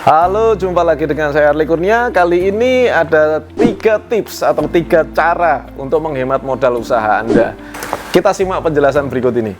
Halo, jumpa lagi dengan saya Arli Kurnia. Kali ini ada 3 tips atau 3 cara untuk menghemat modal usaha Anda. Kita simak penjelasan berikut ini.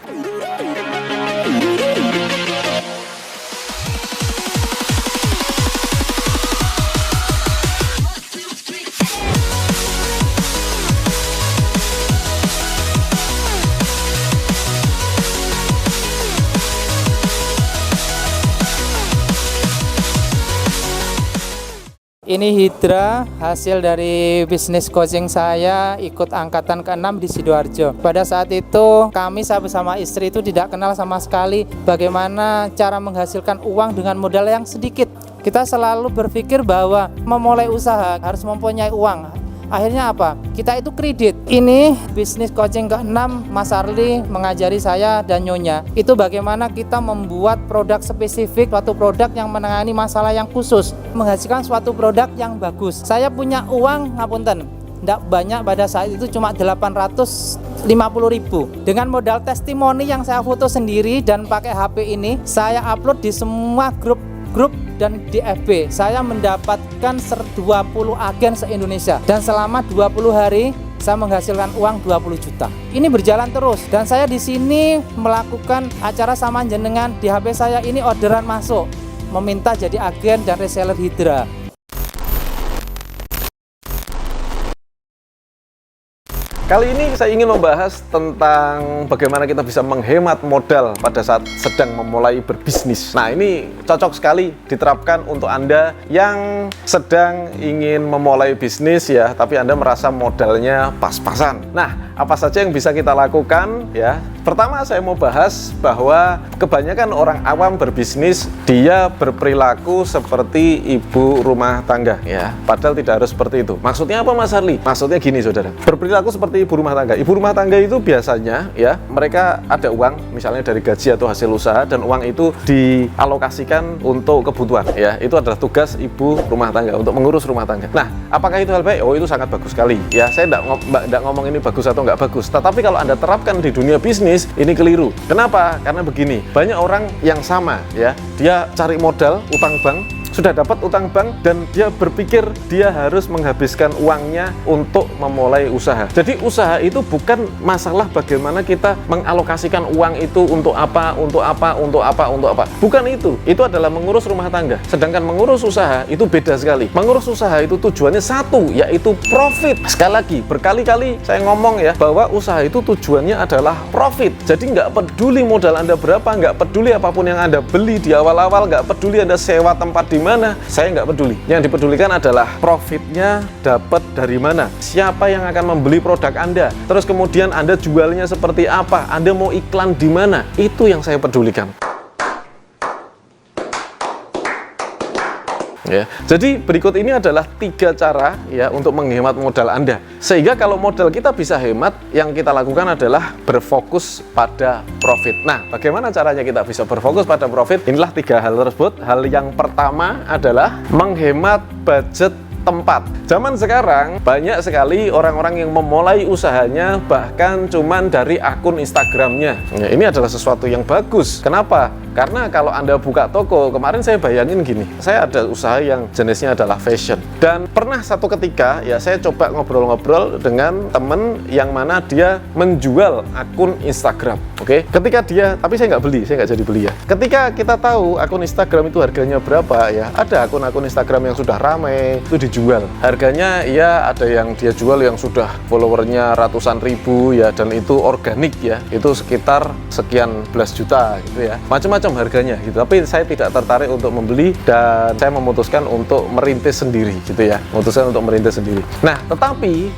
Ini Hydra, hasil dari bisnis coaching saya ikut angkatan ke-6 di Sidoarjo. Pada saat itu kami bersama istri itu tidak kenal sama sekali bagaimana cara menghasilkan uang dengan modal yang sedikit. Kita selalu berpikir bahwa memulai usaha harus mempunyai uang. Akhirnya apa? Kita itu kredit. Ini bisnis coaching ke-6 Mas Arli mengajari saya dan Nyonya. Itu bagaimana kita membuat produk spesifik, suatu produk yang menangani masalah yang khusus, menghasilkan suatu produk yang bagus. Saya punya uang, ngapunten, tidak banyak pada saat itu, cuma 850.000. Dengan modal testimoni yang saya foto sendiri dan pakai HP ini, saya upload di semua grup dan di FB. Saya mendapatkan 20 agen se-Indonesia dan selama 20 hari saya menghasilkan uang 20 juta. Ini berjalan terus dan saya di sini melakukan acara sama jenengan. Di HP saya ini orderan masuk, meminta jadi agen dan reseller Hydra. Kali ini saya ingin membahas tentang bagaimana kita bisa menghemat modal pada saat sedang memulai berbisnis. Nah, ini cocok sekali diterapkan untuk Anda yang sedang ingin memulai bisnis ya, tapi Anda merasa modalnya pas-pasan. Nah, apa saja yang bisa kita lakukan ya? Pertama, saya mau bahas bahwa kebanyakan orang awam berbisnis dia berperilaku seperti ibu rumah tangga ya. Padahal tidak harus seperti itu. Maksudnya apa, Mas Arli? Maksudnya gini, saudara. Berperilaku seperti ibu rumah tangga. Ibu rumah tangga itu biasanya ya, mereka ada uang misalnya dari gaji atau hasil usaha dan uang itu dialokasikan untuk kebutuhan ya. Itu adalah tugas ibu rumah tangga untuk mengurus rumah tangga. Nah, apakah itu hal baik? Oh, itu sangat bagus sekali. Ya, saya tidak ngomong ini bagus atau nggak bagus. Tetapi kalau Anda terapkan di dunia bisnis, ini keliru. Kenapa? Karena begini, banyak orang yang sama ya, dia cari modal, utang bank, sudah dapat utang bank dan dia berpikir dia harus menghabiskan uangnya untuk memulai usaha. Jadi usaha itu bukan masalah bagaimana kita mengalokasikan uang itu untuk apa. Bukan itu. Itu adalah mengurus rumah tangga. Sedangkan mengurus usaha itu beda sekali. Mengurus usaha itu tujuannya satu, yaitu profit. Sekali lagi, berkali-kali saya ngomong ya, bahwa usaha itu tujuannya adalah profit. Jadi nggak peduli modal Anda berapa, nggak peduli apapun yang Anda beli di awal-awal, nggak peduli Anda sewa tempat di mana, saya nggak peduli. Yang dipedulikan adalah profitnya dapat dari mana, siapa yang akan membeli produk Anda, terus kemudian Anda jualnya seperti apa, Anda mau iklan di mana, itu yang saya pedulikan. Ya, jadi berikut ini adalah 3 cara ya untuk menghemat modal Anda. Sehingga kalau modal kita bisa hemat, yang kita lakukan adalah berfokus pada profit. Nah, bagaimana caranya kita bisa berfokus pada profit? Inilah 3 hal tersebut. Hal yang pertama adalah menghemat budget tempat. Zaman sekarang banyak sekali orang-orang yang memulai usahanya bahkan cuman dari akun Instagramnya. Ya, ini adalah sesuatu yang bagus. Kenapa? Karena kalau Anda buka toko, kemarin saya bayangin gini, saya ada usaha yang jenisnya adalah fashion. Dan pernah satu ketika, ya saya coba ngobrol-ngobrol dengan temen yang mana dia menjual akun Instagram. Oke? Ketika dia, tapi saya nggak beli, saya nggak jadi beli ya. Ketika kita tahu akun Instagram itu harganya berapa ya, ada akun-akun Instagram yang sudah ramai, itu dijual. Harganya ya ada yang dia jual yang sudah followernya ratusan ribu ya, dan itu organik ya, itu sekitar sekian belas juta gitu ya. Macam-macam harganya gitu, tapi saya tidak tertarik untuk membeli dan saya memutuskan untuk merintis sendiri gitu ya, Nah, tetapi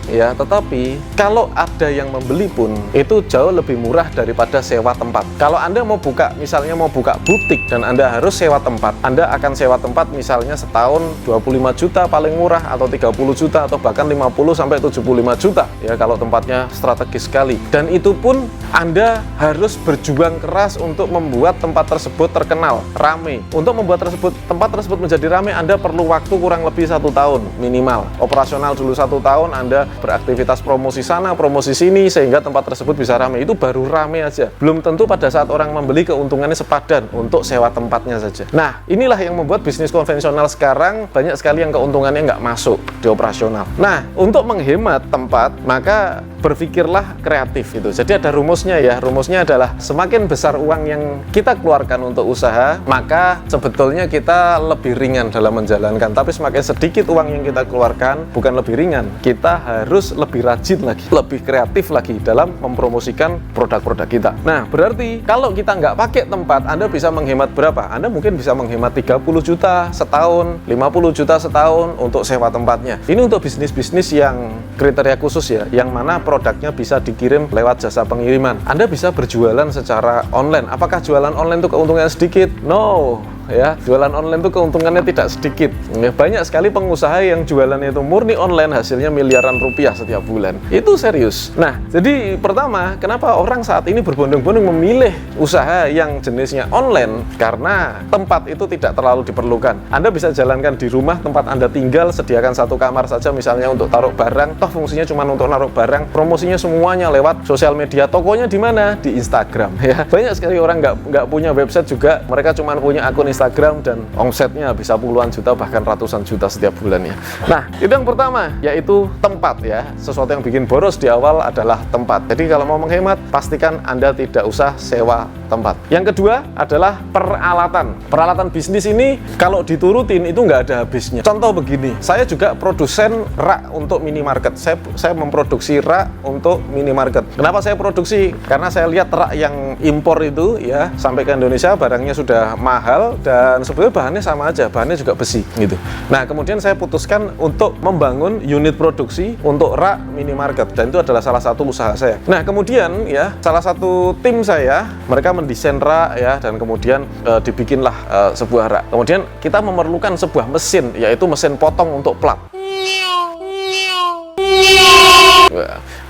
kalau ada yang membeli pun itu jauh lebih murah daripada sewa tempat. Kalau Anda mau buka, misalnya mau buka butik dan Anda harus sewa tempat, Anda akan sewa tempat misalnya setahun 25 juta paling murah atau 30 juta atau bahkan 50 sampai 75 juta ya kalau tempatnya strategis sekali. Dan itu pun Anda harus berjuang keras untuk membuat tempat tersebut terkenal, rame. Untuk membuat tempat tersebut menjadi rame, Anda perlu waktu kurang lebih 1 tahun minimal. Operasional dulu 1 tahun, Anda beraktivitas promosi sana, promosi sini, sehingga tempat tersebut bisa rame. Itu baru rame aja. Belum tentu pada saat orang membeli keuntungannya sepadan untuk sewa tempatnya saja. Nah, inilah yang membuat bisnis konvensional sekarang banyak sekali yang keuntungannya nggak masuk di operasional. Nah, untuk menghemat tempat, maka berpikirlah kreatif itu. Jadi ada rumusnya ya. Rumusnya adalah semakin besar uang yang kita keluarkan untuk usaha, maka sebetulnya kita lebih ringan dalam menjalankan. Tapi semakin sedikit uang yang kita keluarkan, bukan lebih ringan, kita harus lebih rajin lagi, lebih kreatif lagi dalam mempromosikan produk-produk kita. Nah, berarti kalau kita nggak pakai tempat, Anda bisa menghemat berapa? Anda mungkin bisa menghemat 30 juta setahun, 50 juta setahun untuk sewa tempatnya. Ini untuk bisnis-bisnis yang kriteria khusus ya, yang mana produknya bisa dikirim lewat jasa pengiriman. Anda bisa berjualan secara online. Apakah jualan online itu keuntungannya sedikit? No. Ya, jualan online itu keuntungannya tidak sedikit. Ya, banyak sekali pengusaha yang jualannya itu murni online, hasilnya miliaran rupiah setiap bulan. Itu serius. Nah, jadi pertama, kenapa orang saat ini berbondong-bondong memilih usaha yang jenisnya online? Karena tempat itu tidak terlalu diperlukan. Anda bisa jalankan di rumah tempat Anda tinggal, sediakan 1 kamar saja misalnya untuk taruh barang. Toh fungsinya cuma untuk naruh barang. Promosinya semuanya lewat sosial media. Tokonya di mana? Di Instagram. Ya, banyak sekali orang nggak punya website juga. Mereka cuma punya akun Instagram dan omsetnya bisa puluhan juta bahkan ratusan juta setiap bulannya. Nah, itu yang pertama, yaitu tempat ya. Sesuatu yang bikin boros di awal adalah tempat. Jadi kalau mau menghemat, pastikan Anda tidak usah sewa tempat. Yang kedua adalah peralatan. Peralatan bisnis ini kalau diturutin itu nggak ada habisnya. Contoh begini, saya juga produsen rak untuk minimarket. Saya memproduksi rak untuk minimarket. Kenapa saya produksi? Karena saya lihat rak yang impor itu ya sampai ke Indonesia barangnya sudah mahal dan sebetulnya bahannya sama aja, bahannya juga besi gitu. Nah, kemudian saya putuskan untuk membangun unit produksi untuk rak minimarket dan itu adalah salah satu usaha saya. Nah, kemudian ya salah satu tim saya, mereka mendesain rak ya dan kemudian dibikinlah sebuah rak. Kemudian kita memerlukan sebuah mesin, yaitu mesin potong untuk plat.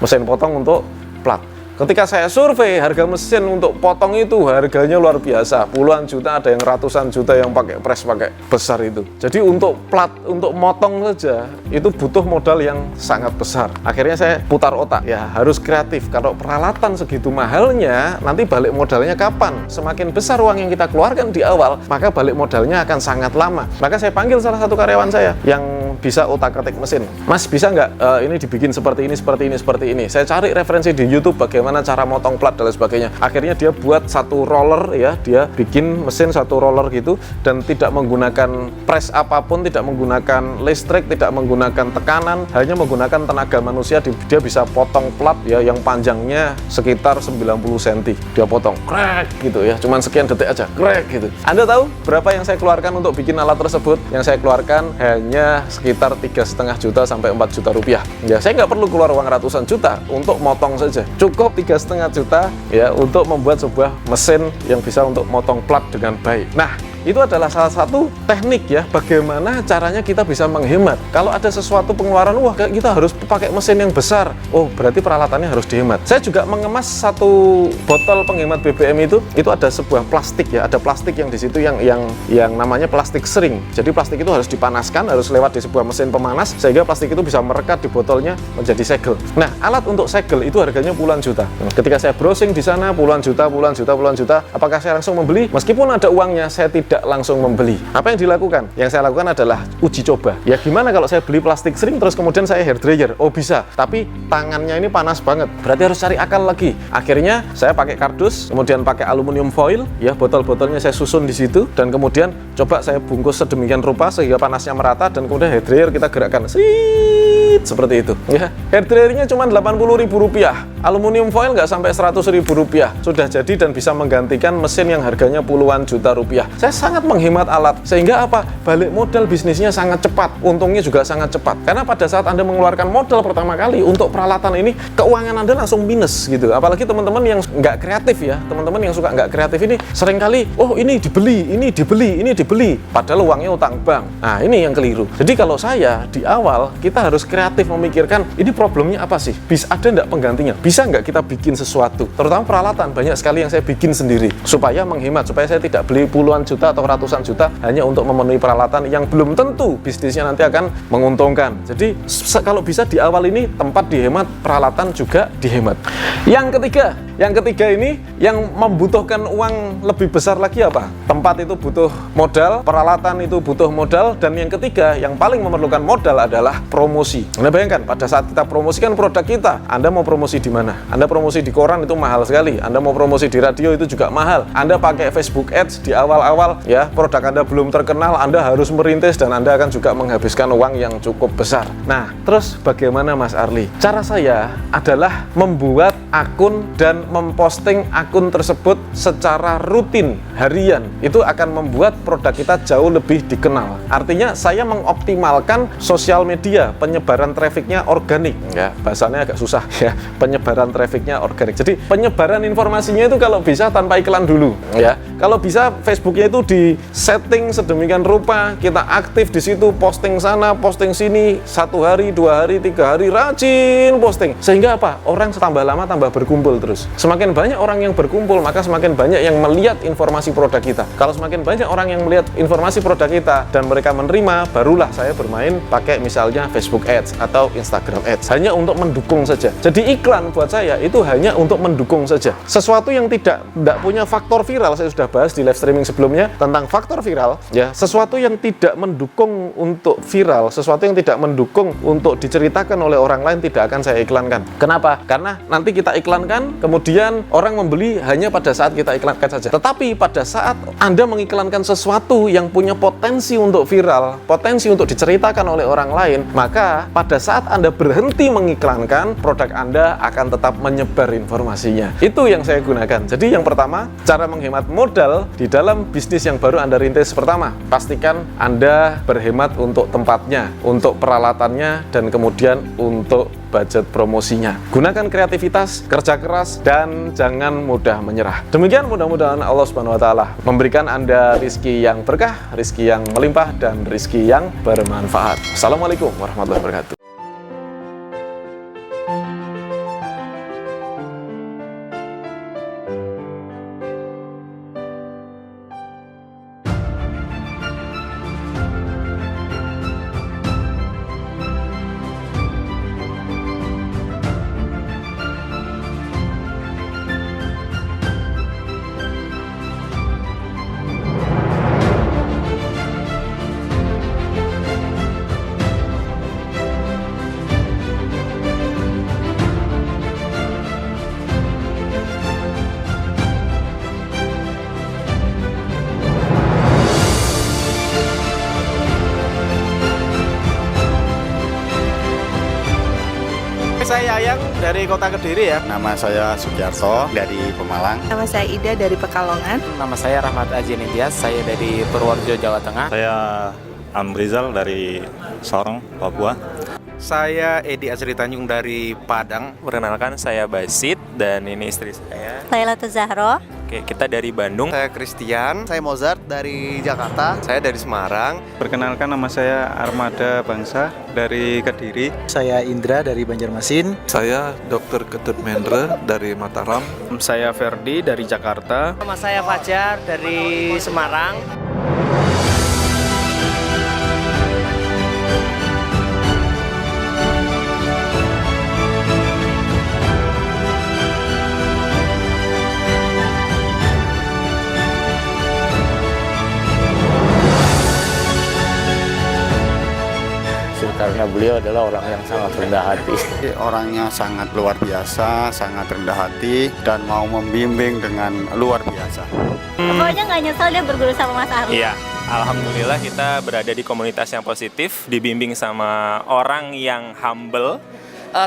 Mesin potong untuk plat. Ketika saya survei, harga mesin untuk potong itu harganya luar biasa. Puluhan juta, ada yang ratusan juta yang pakai press pakai besar itu. Jadi untuk plat, untuk motong saja, itu butuh modal yang sangat besar. Akhirnya saya putar otak, ya harus kreatif. Kalau peralatan segitu mahalnya, nanti balik modalnya kapan? Semakin besar uang yang kita keluarkan di awal, maka balik modalnya akan sangat lama. Maka saya panggil salah satu karyawan saya yang bisa otak-atik mesin. Mas, bisa nggak ini dibikin seperti ini, seperti ini, seperti ini? Saya cari referensi di YouTube bagaimana cara motong plat dan lain sebagainya. Akhirnya dia buat satu roller ya, dia bikin mesin satu roller gitu dan tidak menggunakan press apapun, tidak menggunakan listrik, tidak menggunakan tekanan, hanya menggunakan tenaga manusia. Dia bisa potong plat ya yang panjangnya sekitar 90 cm. Dia potong, krek gitu ya, cuman sekian detik aja, krek gitu. Anda tahu berapa yang saya keluarkan untuk bikin alat tersebut? Yang saya keluarkan hanya sekitar 3,5 juta sampai 4 juta rupiah. Ya, saya nggak perlu keluar uang ratusan juta untuk motong saja. Cukup 3,5 juta ya untuk membuat sebuah mesin yang bisa untuk motong plat dengan baik. Nah, itu adalah salah satu teknik ya, bagaimana caranya kita bisa menghemat. Kalau ada sesuatu pengeluaran, wah kita harus pakai mesin yang besar, oh berarti peralatannya harus dihemat. Saya juga mengemas satu botol penghemat BBM itu ada sebuah plastik ya, ada plastik yang di situ yang namanya plastik sering. Jadi plastik itu harus dipanaskan, harus lewat di sebuah mesin pemanas sehingga plastik itu bisa merekat di botolnya menjadi segel. Nah, alat untuk segel itu harganya puluhan juta. Ketika saya browsing di sana puluhan juta, apakah saya langsung membeli? Meskipun ada uangnya, saya tidak langsung membeli. Apa yang dilakukan? Yang saya lakukan adalah uji coba. Ya gimana kalau saya beli plastik sering terus kemudian saya hair dryer? Oh bisa, tapi tangannya ini panas banget. Berarti harus cari akal lagi. Akhirnya saya pakai kardus, kemudian pakai aluminium foil, ya botol-botolnya saya susun di situ dan kemudian coba saya bungkus sedemikian rupa sehingga panasnya merata dan kemudian hair dryer kita gerakkan. Seperti itu. Ya, hair dryernya cuma Rp80.000. aluminium foil nggak sampai 100.000 rupiah sudah jadi dan bisa menggantikan mesin yang harganya puluhan juta rupiah. Saya sangat menghemat alat, sehingga apa? Balik modal bisnisnya sangat cepat, untungnya juga sangat cepat. Karena pada saat Anda mengeluarkan modal pertama kali untuk peralatan ini, keuangan Anda langsung minus gitu. Apalagi teman-teman yang nggak kreatif ya, teman-teman yang suka nggak kreatif ini seringkali, oh ini dibeli, padahal uangnya utang bank. Nah ini yang keliru. Jadi kalau saya di awal, kita harus kreatif memikirkan, ini problemnya apa sih? Bisa ada nggak penggantinya? Bisa nggak kita bikin sesuatu? Terutama peralatan, banyak sekali yang saya bikin sendiri supaya menghemat, supaya saya tidak beli puluhan juta atau ratusan juta hanya untuk memenuhi peralatan yang belum tentu bisnisnya nanti akan menguntungkan. Jadi kalau bisa di awal ini tempat dihemat, peralatan juga dihemat. Yang ketiga ini yang membutuhkan uang lebih besar lagi apa? Tempat itu butuh modal, peralatan itu butuh modal, dan yang ketiga yang paling memerlukan modal adalah promosi. Anda bayangkan pada saat kita promosikan produk kita, Anda mau promosi di mana? Anda promosi di koran itu mahal sekali. Anda mau promosi di radio itu juga mahal. Anda pakai Facebook Ads di awal-awal ya, produk Anda belum terkenal, Anda harus merintis dan Anda akan juga menghabiskan uang yang cukup besar. Nah, terus bagaimana Mas Arli? Cara saya adalah membuat akun dan memposting akun tersebut secara rutin, harian. Itu akan membuat produk kita jauh lebih dikenal. Artinya saya mengoptimalkan sosial media, penyebaran trafiknya organik. Ya, bahasanya agak susah ya, penyebaran trafiknya organik. Jadi penyebaran informasinya itu kalau bisa tanpa iklan dulu ya. Kalau bisa Facebooknya itu di setting sedemikian rupa, kita aktif di situ, posting sana, posting sini, 1 hari, 2 hari, 3 hari, rajin posting. Sehingga apa? Orang tambah lama tambah berkumpul terus. Semakin banyak orang yang berkumpul, maka semakin banyak yang melihat informasi produk kita. Kalau semakin banyak orang yang melihat informasi produk kita dan mereka menerima, barulah saya bermain pakai misalnya Facebook Ads atau Instagram Ads. Hanya untuk mendukung saja. Jadi iklan buat saya itu hanya untuk mendukung saja. Sesuatu yang tidak punya faktor viral, saya sudah bahas di live streaming sebelumnya tentang faktor viral ya. Sesuatu yang tidak mendukung untuk viral, sesuatu yang tidak mendukung untuk diceritakan oleh orang lain tidak akan saya iklankan. Kenapa? Karena nanti kita iklankan, kemudian orang membeli hanya pada saat kita iklankan saja. Tetapi pada saat Anda mengiklankan sesuatu yang punya potensi untuk viral, potensi untuk diceritakan oleh orang lain, maka pada saat Anda berhenti mengiklankan, produk Anda akan tetap menyebar informasinya. Itu yang saya gunakan. Jadi yang pertama, cara menghemat modal di dalam bisnis yang baru Anda rintis. Pertama, pastikan Anda berhemat untuk tempatnya, untuk peralatannya, dan kemudian untuk budget promosinya. Gunakan kreativitas, kerja keras, dan jangan mudah menyerah. Demikian, mudah-mudahan Allah Subhanahu wa Ta'ala memberikan Anda rizki yang berkah, rizki yang melimpah, dan rizki yang bermanfaat. Assalamualaikum warahmatullahi wabarakatuh. Saya Yayang dari Kota Kediri ya. Nama saya Sugiarto dari Pemalang. Nama saya Ida dari Pekalongan. Nama saya Rahmat Aji Nitias, saya dari Purworejo, Jawa Tengah. Saya Amrizal dari Sorong, Papua. Saya Edi Azri Tanjung dari Padang. Perkenalkan, saya Basit dan ini istri saya. Lailatul Zahro. Oke, kita dari Bandung. Saya Christian. Saya Mozart dari Jakarta. Saya dari Semarang. Perkenalkan, nama saya Armada Bangsa dari Kediri. Saya Indra dari Banjarmasin. Saya Dr. Ketut Mendra dari Mataram. Saya Ferdi dari Jakarta. Nama saya Fajar dari Semarang. Karena beliau adalah orang yang sangat rendah hati. Orangnya sangat luar biasa, sangat rendah hati, dan mau membimbing dengan luar biasa. Pokoknya nggak nyesel dia berguru sama Mas Arli. Iya, alhamdulillah kita berada di komunitas yang positif, dibimbing sama orang yang humble,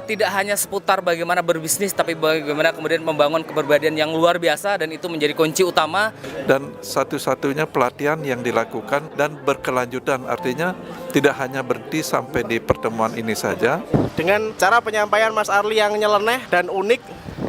tidak hanya seputar bagaimana berbisnis, tapi bagaimana kemudian membangun kepribadian yang luar biasa, dan itu menjadi kunci utama. Dan satu-satunya pelatihan yang dilakukan dan berkelanjutan, artinya tidak hanya berhenti sampai di pertemuan ini saja. Dengan cara penyampaian Mas Arli yang nyeleneh dan unik,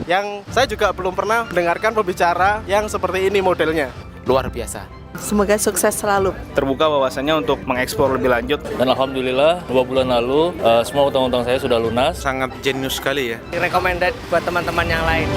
yang saya juga belum pernah mendengarkan pembicara yang seperti ini modelnya. Luar biasa. Semoga sukses selalu. Terbuka wawasannya untuk mengeksplor lebih lanjut. Dan alhamdulillah 2 bulan lalu semua utang-utang saya sudah lunas. Sangat jenius sekali ya. Recommended buat teman-teman yang lain.